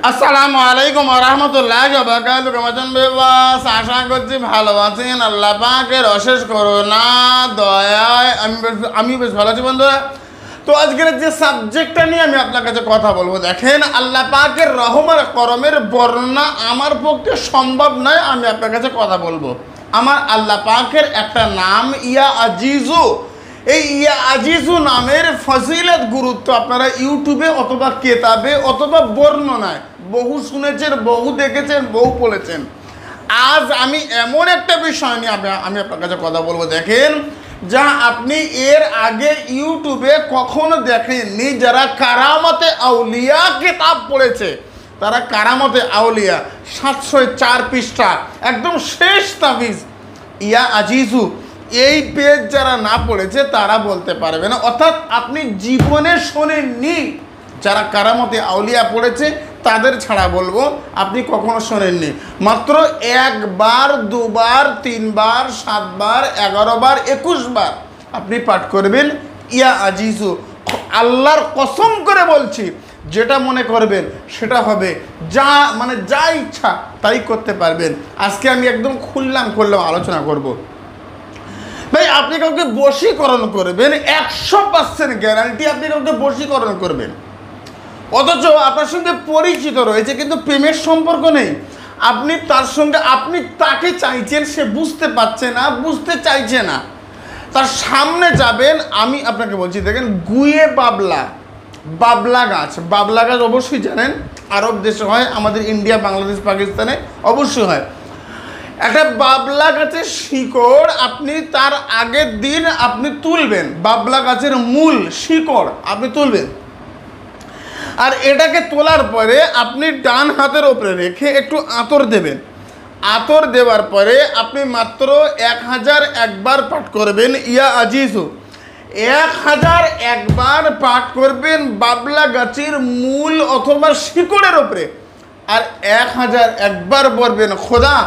আসসালামু আলাইকুম ওয়া রাহমাতুল্লাহি ওয়া বারাকাতুহু। কেমন আছেন বিবাস? আশা করছি ভালো আছেন। আল্লাহ পাকের অশেষ করুণা দয়ায় আমি বেশ ভালো আছি বন্ধুরা। তো আজকের যে সাবজেক্টটা নিয়ে আমি আপনার কাছে কথা বলবো, দেখেন আল্লাহ পাকের রহমত করমের বর্ণনা আমার পক্ষে সম্ভব নয়, আমি আপনার কাছে কথা বলবো। আমার আল্লাহ পাকের একটা নাম ইয়া আজিজু। এই ইয়া আজিজু নামের ফজিলত গুরুত্ব আপনারা ইউটিউবে অথবা কেতাবে অথবা বর্ণনায় বহু শুনেছেন, বহু দেখেছেন, বহু বলেছেন। আজ আমি এমন একটা বিষয় নিয়ে আমি আপনার কাছে কথা বলবো, দেখেন যা আপনি এর আগে ইউটিউবে কখনো দেখেননি। যারা কারামতে আউলিয়া কিতাব পড়েছে, তারা কারামতে আউলিয়া 704 পৃষ্ঠা একদম শেষ তাবিজ ইয়া আজিজু, এই পেজ যারা না পড়েছে তারা বলতে পারবে না, অর্থাৎ আপনি জীবনে শোনেননি। যারা কারামতে আউলিয়া পড়েছে তাদের ছাড়া বলবো আপনি কখনো শোনেননি। মাত্র একবার, দুবার, 3 বার, 7 বার, 11 বার, 21 বার আপনি পাঠ করবেন ইয়া আজিজু। আল্লাহর কসম করে বলছি, যেটা মনে করবেন সেটা হবে, যা ইচ্ছা তাই করতে পারবেন। আজকে আমি একদম খুললাম আলোচনা করব। ভাই, আপনি কাউকে বশীকরণ করবেন, 100% গ্যারান্টি আপনি কাউকে বশীকরণ করবেন, অথচ আপনার সঙ্গে পরিচিত রয়েছে কিন্তু প্রেমের সম্পর্ক নেই। আপনি তার সঙ্গে তাকে চাইছেন, সে বুঝতে পারছে না, বুঝতে চাইছে না। তার সামনে যাবেন, আমি আপনাকে বলছি, দেখেন গুয়ে বাবলা গাছ অবশ্যই জানেন, আরব দেশে হয়, আমাদের ইন্ডিয়া, বাংলাদেশ, পাকিস্তানে অবশ্যই হয়। একটা বাবলা গাছের শিকড় আপনি তার আগের দিন আপনি তুলবেন, বাবলা গাছের মূল শিকড় আপনি তুলবেন, আর এটাকে তোলার পরে আপনি ডান হাতের ওপরে রেখে একটু আতর দেবেন। আতর দেওয়ার পরে আপনি মাত্র 1001 বার পাঠ করবেন ইয়া আজিজু। 1001 বার পাঠ করবেন বাবলা গাছের মূল অথবা শিকড়ের ওপরে, আর 1001 বার বলবেন, খোদা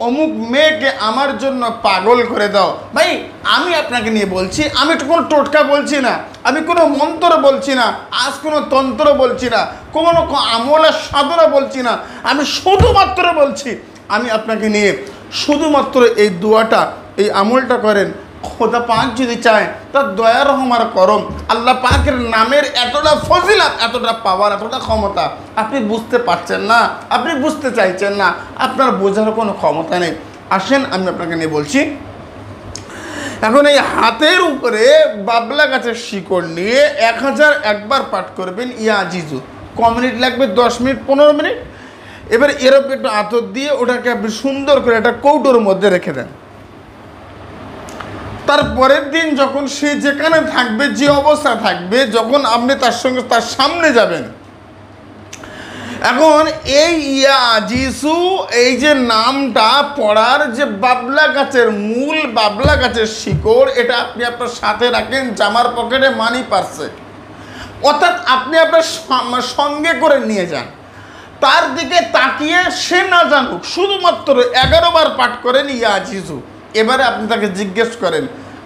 অমুক মেয়েকে আমার জন্য পাগল করে দাও। ভাই, আমি আপনাকে নিয়ে বলছি, আমি কোনো টোটকা বলছি না, আমি কোনো মন্ত্র বলছি না, আজ কোনো তন্ত্র বলছি না, কোনো আমলের সাধনা বলছি না, আমি শুধুমাত্র বলছি, আমি আপনাকে নিয়ে শুধুমাত্র এই দোয়াটা, এই আমলটা করেন। খোদা পাক যদি চায় তার দয়া রহমার করম, আল্লাহ পাকের নামের এতটা ফজিলত, এতটা পাওয়ার, এতটা ক্ষমতা আপনি বুঝতে পারছেন না, আপনি বুঝতে চাইছেন না, আপনার বোঝার কোনো ক্ষমতা নেই। আসেন আমি আপনাকে নিয়ে বলছি। এখন এই হাতের উপরে বাবলা গাছের শিকড় নিয়ে 1001 বার পাঠ করবেন ইয়া আজিজু। ক মিনিট লাগবে? 10 মিনিট, 15 মিনিট। এবার এরকম একটু আতর দিয়ে ওটাকে আপনি সুন্দর করে একটা কৌটোর মধ্যে রেখে দেন। তারপরের দিন যখন সে যেখানে থাকবে, যে অবস্থা থাকবে, যখন আপনি তার সামনে যাবেন, এখন এই ইয়া আজিজু, এই যে নামটা পড়ার যে বাবলা গাছের মূল, বাবলা গাছের শিকড়, এটা আপনি আপনার সাথে রাখেন জামার পকেটে, মানি পার্সে, অর্থাৎ আপনি আপনার সঙ্গে করে নিয়ে যান। তার দিকে তাকিয়ে সে না জানুক, শুধুমাত্র 11 বার পাঠ করেন ইয়া আজিজু। এবারে আপনি তাকে জিজ্ঞেস করেন,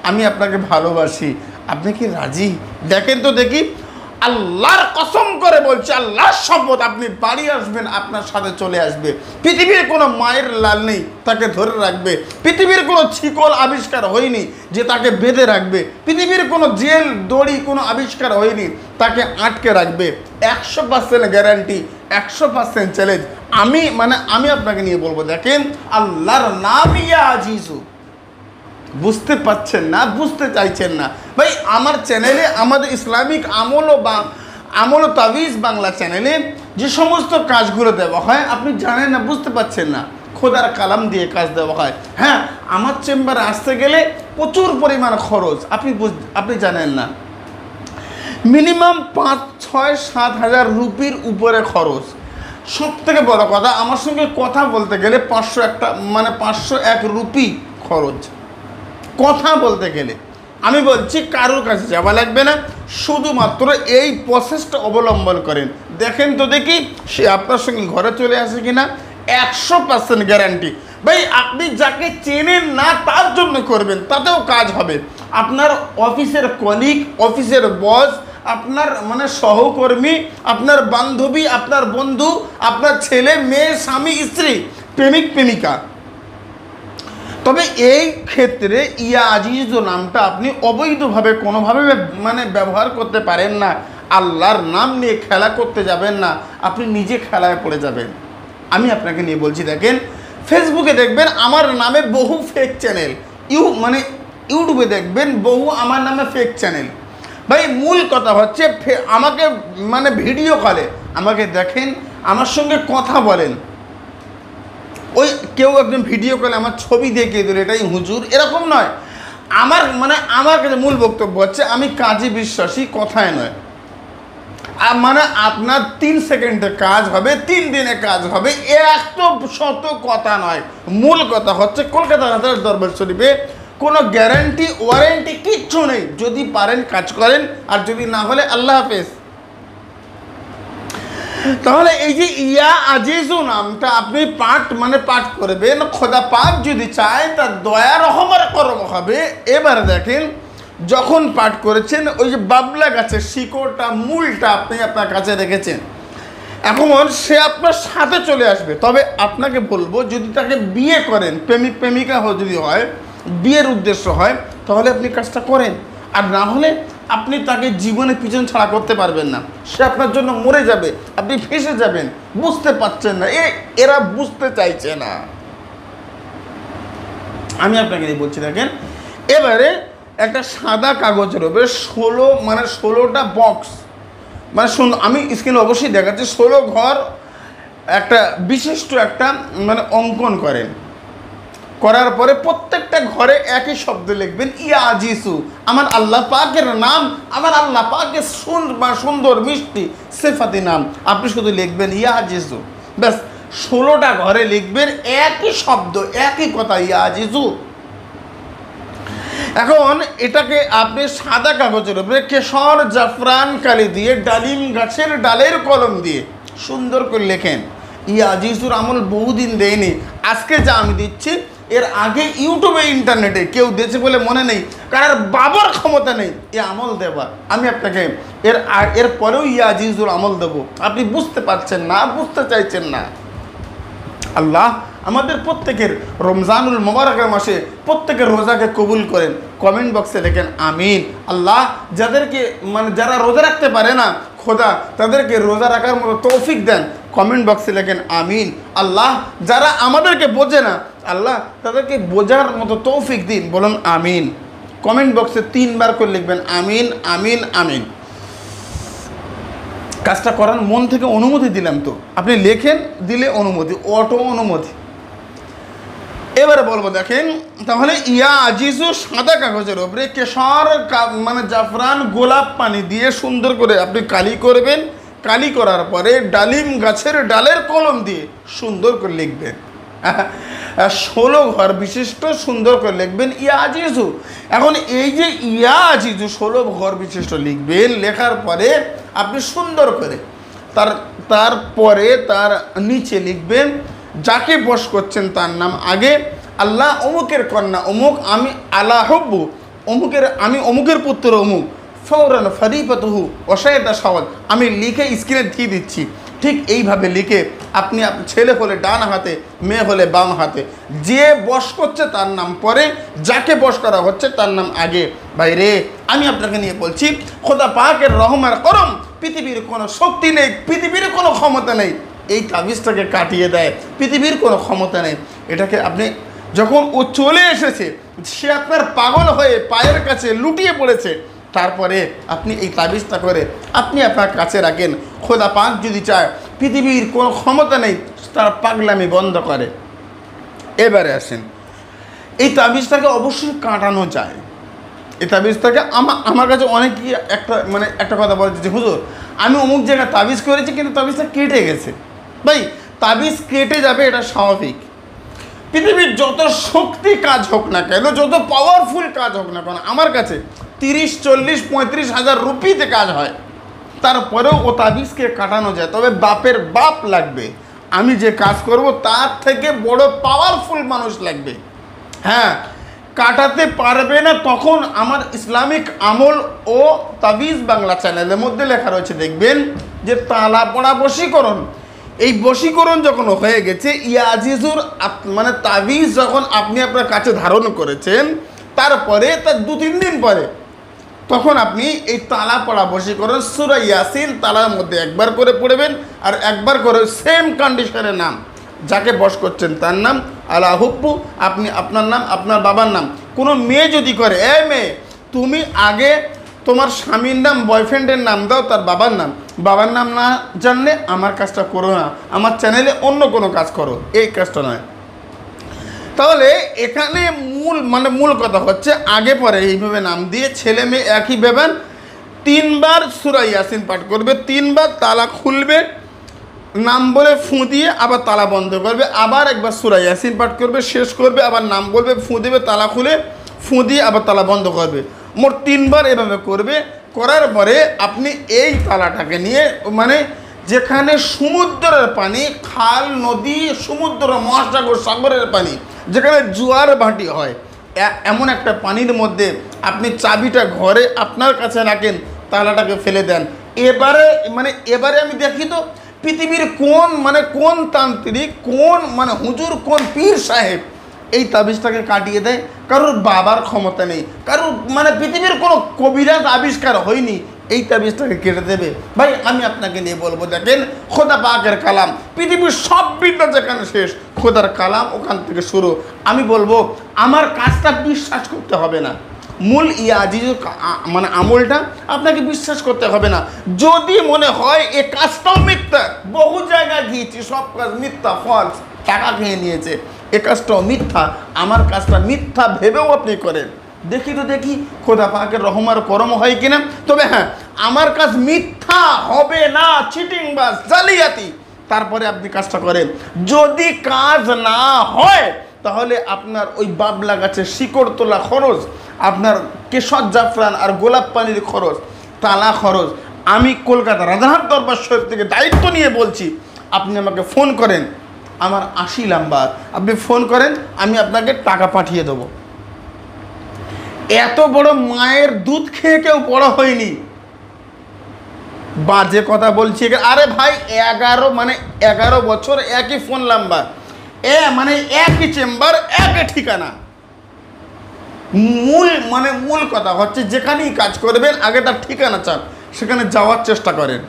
আমি আপনাকে ভালোবাসি, আপনি কি রাজি? দেখেন তো দেখি, আল্লাহর কসম করে বলছে, আল্লাহর শপথ, আপনি বাড়ি আসবেন, আপনার সাথে চলে আসবে। পৃথিবীর কোনো মায়ের লাল নেই তাকে ধরে রাখবে, পৃথিবীর কোনো শিকল আবিষ্কার হয়নি যে তাকে বেঁধে রাখবে, পৃথিবীর কোনো জেল দড়ি কোনো আবিষ্কার হয়নি তাকে আটকে রাখবে। 100% গ্যারান্টি, 100% চ্যালেঞ্জ। আমি আপনাকে নিয়ে বলবো, দেখেন আল্লাহর নাম ইয়া আজিজু। বুঝতে পারছেন না, বুঝতে চাইছেন না? ভাই, আমার চ্যানেলে, আমাদের ইসলামিক আমল ও তাবিজ বাংলা চ্যানেলে যে সমস্ত কাজগুলো দেওয়া হয়, আপনি জানেন না, বুঝতে পারছেন না, খোদার কালাম দিয়ে কাজ দেওয়া হয়। হ্যাঁ, আমার চেম্বারে আসতে গেলে প্রচুর পরিমাণ খরচ, আপনি জানেন না, মিনিমাম 5, 6, 7 হাজার রুপির উপরে খরচ। সব থেকে বড় কথা, আমার সঙ্গে কথা বলতে গেলে 501 রুপি খরচ কথা বলতে গেলে। আমি বলছি কারোর কাছে যাওয়া লাগবে না, শুধুমাত্র এই প্রসেসটা অবলম্বন করেন। দেখেন তো দেখি সে আপনার সঙ্গে ঘরে চলে আসে কিনা। 100% গ্যারান্টি। ভাই, আপনি যাকে চেনেন না তার জন্য করবেন, তাতেও কাজ হবে। আপনার অফিসের কলিগ, অফিসের বস, আপনার মানে সহকর্মী, আপনার বান্ধবী, আপনার বন্ধু, আপনার ছেলে মেয়ে, স্বামী স্ত্রী, প্রেমিক প্রেমিকা। তবে এই ক্ষেত্রে ইয়া আজিজ নামটা আপনি অবৈধভাবে কোনোভাবে মানে ব্যবহার করতে পারেন না। আল্লাহর নাম নিয়ে খেলা করতে যাবেন না, আপনি নিজে খেলায় পড়ে যাবেন। আমি আপনাকে নিয়ে বলছি, দেখেন ফেসবুকে দেখবেন আমার নামে বহু ফেক চ্যানেল, মানে ইউটিউবে দেখবেন বহু আমার নামে ফেক চ্যানেল। ভাই মূল কথা হচ্ছে আমাকে মানে ভিডিও কলে আমাকে দেখেন, আমার সঙ্গে কথা বলেন। ওই কেউ একজন ভিডিও কলে আমার ছবি দেখিয়ে দিল এটাই হুজুর, এরকম নয়। আমার কাছে মূল বক্তব্য হচ্ছে আমি কাজে বিশ্বাসী, কথায় নয়। মানে আপনার 3 সেকেন্ডে কাজ হবে, 3 দিনে কাজ হবে, 100 কথা নয়। মূল কথা হচ্ছে কলকাতা হাজার দরবার শরীফে কোনো গ্যারান্টি ওয়ারেন্টি কিচ্ছু নেই। যদি পারেন কাজ করেন, আর যদি না হলে আল্লাহ হাফেজ। তাহলে এই যে ইয়া আজিজু নামটা আপনি পাঠ করবেন, খোদা পাক যদি চায় তার দয়া রহমার করম হবে। এবারে দেখেন যখন পাঠ করেছেন ওই যে বাবলা গাছের শিকড়টা, মূলটা আপনি আপনার কাছে রেখেছেন, এখন সে আপনার সাথে চলে আসবে। তবে আপনাকে বলবো, যদি তাকে বিয়ে করেন, প্রেমিক প্রেমিকা যদি হয়, বিয়ের উদ্দেশ্য হয়, তাহলে আপনি কাজটা করেন। আর না হলে আপনি তাকে জীবনে পিছন ছাড়া করতে পারবেন না। সে আপনার জন্য মরে যাবে, আপনি ফেঁসে যাবেন, বুঝতে পারছেন না। এরা বুঝতে চাইছে না। আমি আপনাকে বলছি, দেখেন এবারে একটা সাদা কাগজের উপরে 16টা বক্স, মানে আমি স্ক্রিনে অবশ্যই দেখাচ্ছি, 16 ঘর একটা বিশিষ্ট একটা মানে অঙ্কন করেন। করার পরে প্রত্যেকটা ঘরে একই শব্দ লিখবেন, ইয়া আজিজু, আমার আল্লাহ পাকের নাম, আমার আল্লাহ পাকের সুন্দর মিষ্টি সিফাতি নাম। আপনি শুধু লিখবেন ইয়া আজিজু, ব্যাস 16টা ঘরে লিখবেন একই শব্দ, একই কথা, ইয়া আজিজু। এখন এটাকে আপনি সাদা কাগজের উপরে কেশর জাফরান কালি দিয়ে, ডালিম গাছের ডালের কলম দিয়ে সুন্দর করে লেখেন। ইয়া আজিজুর আমল বহুদিন দেয়নি, আজকে যা আমি দিচ্ছি এর আগে ইউটিউবে ইন্টারনেটে কেউ দিয়েছে বলে মনে নেই, কারণ বাবার ক্ষমতা নেই এ আমল দেওয়া। আমি আপনাকে এর পরেও ইয়া আজিজুর আমল দেবো। আপনি বুঝতে পারছেন না, বুঝতে চাইছেন না। আল্লাহ আমাদের প্রত্যেকের রমজানুল মোবারকের মাসে প্রত্যেকের রোজাকে কবুল করেন। কমেন্ট বক্সে লেখেন আমিন। আল্লাহ যাদেরকে মানে যারা রোজা রাখতে পারে না, খোদা তাদেরকে রোজা রাখার মতো তৌফিক দেন। কমেন্ট বক্সে লেখেন আমিন। আল্লাহ যারা আমাদেরকে বোঝে না, আল্লাহ তাদেরকে বোঝার মতো তৌফিক দিন, বলুন আমিন। কমেন্ট বক্সে 3 বার করে লিখবেন আমিন আমিন আমিন। কাজটা করার মন থেকে অনুমতি দিলাম তো, আপনি লেখেন, দিলে অনুমতি, অটো অনুমতি। এবারে বলবো, দেখেন তাহলে ইয়া আজিজু সাদা কাগজের উপরে কেশর মানে জাফরান গোলাপ পানি দিয়ে সুন্দর করে আপনি কালি করবেন। কালি করার পরে ডালিম গাছের ডালের কলম দিয়ে সুন্দর করে লিখবেন। 16 ঘর বিশিষ্ট সুন্দর করে লিখবেন ইয়া আজিজু। এখন এই যে ইয়া আজিজু 16 ঘর বিশিষ্ট লিখবেন, লেখার পরে আপনি সুন্দর করে তারপরে তার নিচে লিখবেন যাকে বশ করছেন তার নাম আগে, আল্লাহ অমুকের কন্যা অমুক, আমি আলা হব্বু অমুকের, আমি অমুকের পুত্র অমুক, ফৌরান ফরিফাতুহু ওয়াশাইতা সওয়াল। আমি লিখে স্ক্রিনে দিয়ে দিচ্ছি, ঠিক এইভাবে লিখে আপনি ছেলে হলে ডান হাতে, মেয়ে হলে বাম হাতে, যে বশ করছে তার নাম পরে, যাকে বশ করা হচ্ছে তার নাম আগে। ভাই রে, আমি আপনাকে নিয়ে বলছি, খোদা পাকের রহমার করম, পৃথিবীর কোনো শক্তি নেই, পৃথিবীর কোনো ক্ষমতা নেই এই তাবিজটাকে কাটিয়ে দেয়, পৃথিবীর কোনো ক্ষমতা নেই। এটাকে আপনি যখন ও চলে এসেছে, সে আপনার পাগল হয়ে পায়ের কাছে লুটিয়ে পড়েছে, তারপরে আপনি এই তাবিজটা করে আপনি আপনার কাছে রাখেন। খোদা পাক যদি চায়, পৃথিবীর কোনো ক্ষমতা নেই তার পাগলামি বন্ধ করে। এবারে আসেন, এই তাবিজটাকে অবশ্যই কাটানো যায়। এই তাবিজটাকে আমার কাছে অনেকেই একটা কথা বলেছে যে হুজুর আমি অমুক জায়গায় তাবিজ করেছি কিন্তু তাবিজটা কেটে গেছে। ভাই তাবিজ কেটে যাবে, এটা স্বাভাবিক। পৃথিবীর যত শক্তি কাজ হোক না কেন, যত পাওয়ারফুল কাজ হোক না কেন, আমার কাছে 30, 40, 35 হাজার রুপিতে কাজ হয়, তারপরেও ও তাবিজকে কাটানো যায়। তবে বাপের বাপ লাগবে, আমি যে কাজ করব তার থেকে বড় পাওয়ারফুল মানুষ লাগবে। হ্যাঁ, কাটাতে পারবে না, তখন আমার ইসলামিক আমল ও তাবিজ বাংলা চ্যানেলের মধ্যে লেখা রয়েছে, দেখবেন যে তালা পড়া বশীকরণ। এই বশীকরণ যখন হয়ে গেছে, ইয়াজিজুর মানে তাবিজ যখন আপনি আপনার কাছে ধারণ করেছেন, তারপরে তার 2-3 দিন পরে তখন আপনি এই তালা পড়া বশীকরণ সূরা ইয়াসিন তালার মধ্যে একবার করে পড়বেন, আর একবার করে সেম কন্ডিশনের নাম, যাকে বশ করছেন তার নাম, আলা হুব্বু, আপনি আপনার নাম, আপনার বাবার নাম। কোনো মেয়ে যদি করে, মেয়ে তুমি আগে তোমার স্বামীর নাম, বয়ফ্রেন্ডের নাম দাও, তার বাবার নাম না জানলে আমার কাজটা করো না, আমার চ্যানেলে অন্য কোনো কাজ করো, এই কাজটা নয়। তাহলে এখানে মূল কথা হচ্ছে, আগে পরে এইভাবে নাম দিয়ে ছেলে মেয়ে একই ভেবেন, 3 বার সূরা ইয়াসিন পাঠ করবে, 3 বার তালা খুলবে, নাম বলে ফু দিয়ে আবার তালা বন্ধ করবে, আবার একবার সূরা ইয়াসিন পাঠ করবে, শেষ করবে, আবার নাম বলবে, ফু দেবে, তালা খুলে ফু দিয়ে আবার তালা বন্ধ করবে। মোট 3 বার এভাবে করবে। করার পরে আপনি এই তালাটাকে নিয়ে, মানে যেখানে সমুদ্রের পানি, খাল, নদী, সমুদ্র, মহাসাগর, সাগরের পানি, যেখানে জোয়ার ভাটি হয়, এমন একটা পানির মধ্যে আপনি চাবিটা ঘরে আপনার কাছে রাখেন, তালাটাকে ফেলে দেন। এবারে আমি দেখি তো পৃথিবীর কোন তান্ত্রিক, হুজুর, কোন পীর সাহেব এই তাবিজটাকে কাটিয়ে দেয়। কারোর বাবার ক্ষমতা নেই, কারোর পৃথিবীর কোনো কবিরাজ আবিষ্কার হয়নি এই তাবিজটাকে কেটে দেবে। ভাই আমি আপনাকে নিয়ে বলবো, দেখেন খোদা পাকের কালাম, পৃথিবীর সব বিদ্যা যেখানে শেষ, খোদার কালাম ওখান থেকে শুরু। আমি বলবো আমার কাজটা বিশ্বাস করতে হবে না, মূল ইয়াজিজুর আমলটা আপনাকে বিশ্বাস করতে হবে না। যদি মনে হয় এ কাজটাও মিথ্যা, বহু জায়গায় গিয়েছি, সব কাজ মিথ্যা, ফলস, টাকা খেয়ে নিয়েছে, এ কাজটাও মিথ্যা, আমার কাজটা মিথ্যা ভেবেও আপনি করেন, দেখি খোদা পাকের রহমার করম হয় কিনা। তবে হ্যাঁ, আমার কাজ মিথ্যা হবে না, চিটিংবাজ, জালিয়াতি, তারপরে আপনি কাজটা করেন। যদি কাজ না হয়, তাহলে আপনার ওই বাবলা গাছের শিকড় তোলা খরচ, আপনার কেশর, জাফরান আর গোলাপ পানির খরচ, তালা খরচ, আমি কলকাতা রাজারহাট দরবার শরীফ থেকে দায়িত্ব নিয়ে বলছি, আপনি আমাকে ফোন করেন, আমার 80 নাম্বার, আপনি ফোন করেন, আমি আপনাকে টাকা পাঠিয়ে দেবো। এত বড় মায়ের দুধ খেয়ে কেউ বড় হয়নি, বাজে কথা বলছি। আরে ভাই 11 বছর একই ফোন নাম্বার, একই চেম্বার, একই ঠিকানা। মূল কথা হচ্ছে, যেখানেই কাজ করবেন আগে তার ঠিকানা চান, সেখানে যাওয়ার চেষ্টা করেন।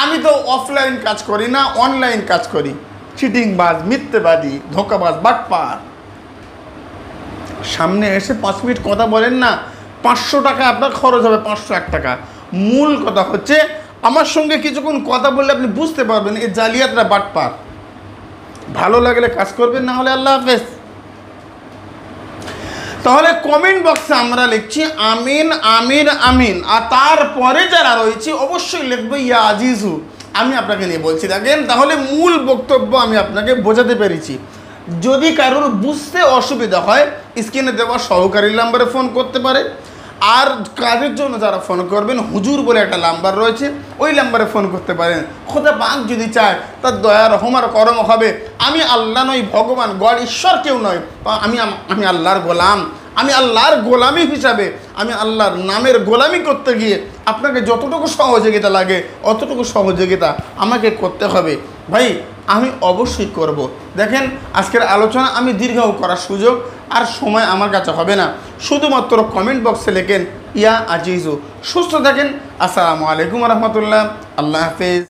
আমি তো অফলাইন কাজ করি না, অনলাইন কাজ করি। চিটিংবাজ, মিথ্যেবাদী, ধোঁকাবাজ, বাটপার, সামনে এসে 5 মিনিট কথা বলেন না, 500 টাকা আপনার খরচ হবে, 501 টাকা। মূল কথা হচ্ছে, আমার সঙ্গে কিছুক্ষণ কথা বললে আপনি বুঝতে পারবেন এই জালিয়াতরা বাটপার। ভালো লাগলে কাজ করবেন, না হলে আল্লাহ হাফেজ। তাহলে কমেন্ট বক্সে আমরা লিখছি আমিন আমিন আমিন, আর তারপরে যারা রয়েছে অবশ্যই লিখবো ইয়া আজিজু। আমি আপনাকে নিয়ে বলছি, দেখেন তাহলে মূল বক্তব্য আমি আপনাকে বোঝাতে পেরেছি। যদি কারোর বুঝতে অসুবিধা হয়, স্ক্রিনে দেওয়া সহকারী নাম্বারে ফোন করতে পারে। আর কাজের জন্য যারা ফোন করবেন, হুজুর বলে একটা নাম্বার রয়েছে, ওই নাম্বারে ফোন করতে পারেন। খোদা পাক যদি চায়, তার দয়া রহমার করম হবে। আমি আল্লাহ নই, ভগবান, গড, ঈশ্বর কেউ নয়, আমি আল্লাহর গোলাম। আমি আল্লাহর গোলামি হিসাবে, আমি আল্লাহর নামের গোলামি করতে গিয়ে আপনাকে যতটুকু সহযোগিতা লাগে অতটুকু সহযোগিতা আমাকে করতে হবে। ভাই আমি অবশ্যই করব। দেখেন আজকের আলোচনা আমি দীর্ঘও করার সুযোগ আর সময় আমার কাছে হবে না। শুধুমাত্র কমেন্ট বক্সে লেখেন ইয়া আজিজু। সুস্থ থাকেন। আসসালামু আলাইকুম রহমতুল্লাহ। আল্লাহ হাফেজ।